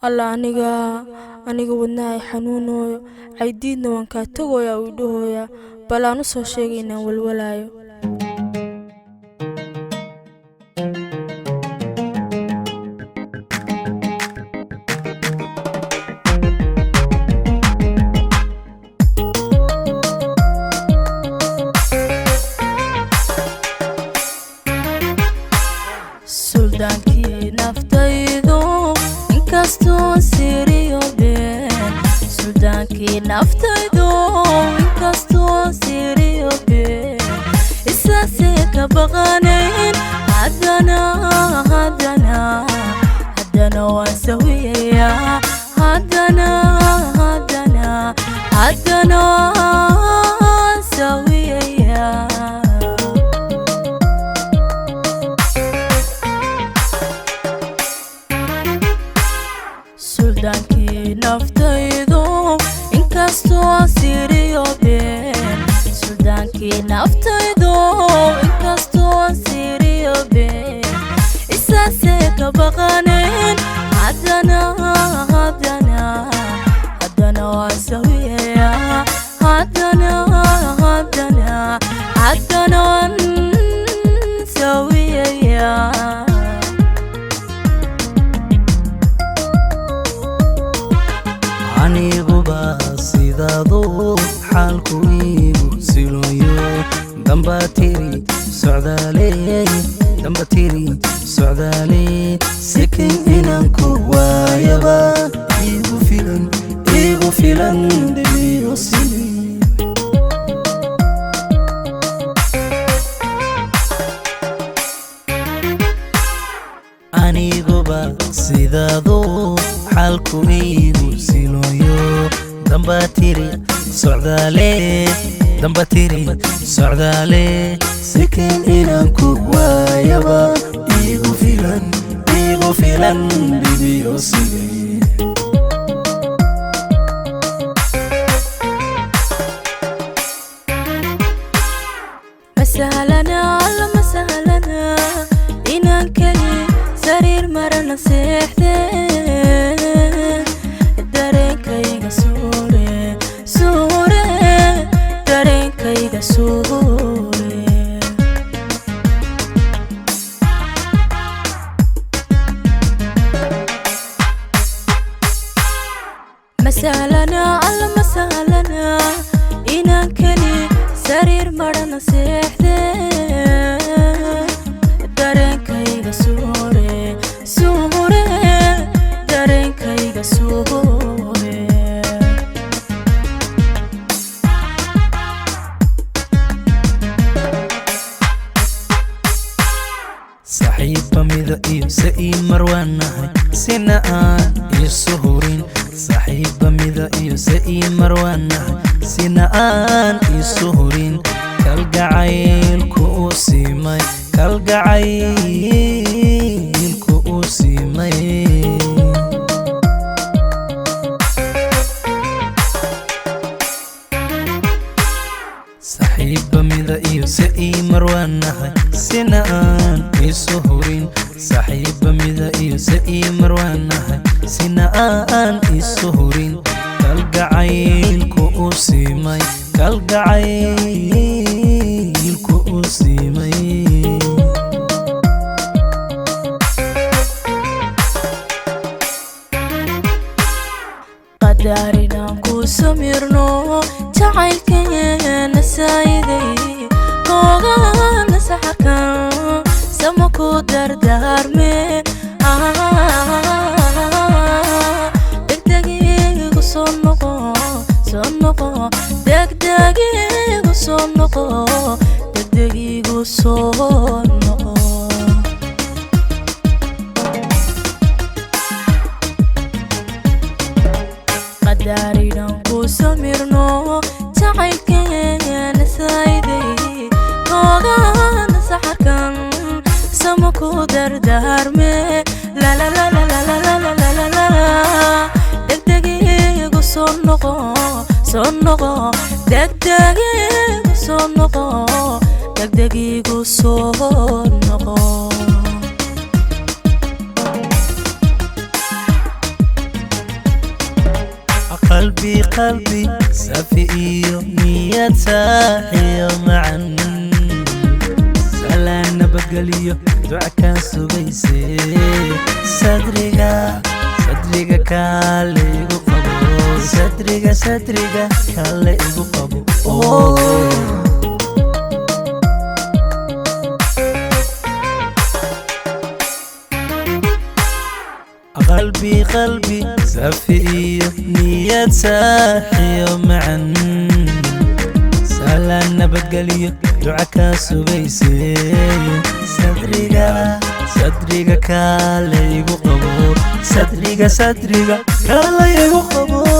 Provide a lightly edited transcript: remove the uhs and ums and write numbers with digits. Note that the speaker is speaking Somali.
alla aniga wadnahay xanuunayo caydiidna waan kaa tagoyaa uu dhahoyaa bal aan u soo sheegay inaan walwalaayo suldaankii naftaydu inkastoo siriyo been suldaankii naftaydu inkastoo siriyo been isaasee ka baqanayn haddana waan sawiyayaa haddana waan sawiyayaa suldaankii naftaydu inkastoo siriyo been suldaankii naftaydu inkastoo siriyo been isaasee ka baqanayn haddana waan sawiyayaa haddana waan sawiyayaa aniguba sidaadu xaalku iigu siloyo dambatiri socdaale sikin inanku waayaba iigu filan dhibiyo sili aniguba sidaadu xaalku iigu siloyo dambatiri socdaale sikin inanku waayaba iigu filan dhibiyo sili masahlana inaan keli sariir marana seexdee dareenkayga suure dareenkayga suure masahlana inaan keli sariir marana seexdee dareenkayga suure dareenkayga suure saxiibba mida iyo se ii marwaanahay sina aan isu hurin saxiibba mida iyo se ii marwaanahay sina aan isu hurin kalgacaylku u siimay saxiibba mida iyo se ii marwaanahay sina aan isu hurin saxiibba mida iyo se ii marwaanahay sina aan isu hurin kalgacaylku u siimay qadarinaan ku samirno jacaylkeena saayiday koogana saxarkan sama ku dardaarme degdegiigu soo noqo degdegiigu soo noqo qadarinaan ku samirno jacaylkeena saayiday koogana saxarkan sama ku dardaarme degdegiigu soo noqo degdegiigu soo noqo degdegiigu soo noqo قلبي سافي إيو نية ساحي معا سلام نبقليو دعكا سوغيسي صدريقا كاليقو قبو صدريقا كاليقو قبو قلبي سافي نية ساحي معا سلام نبقليو دعكا سوغيسي صدريقا كاليقو قبو صدريقا كاليقو قبو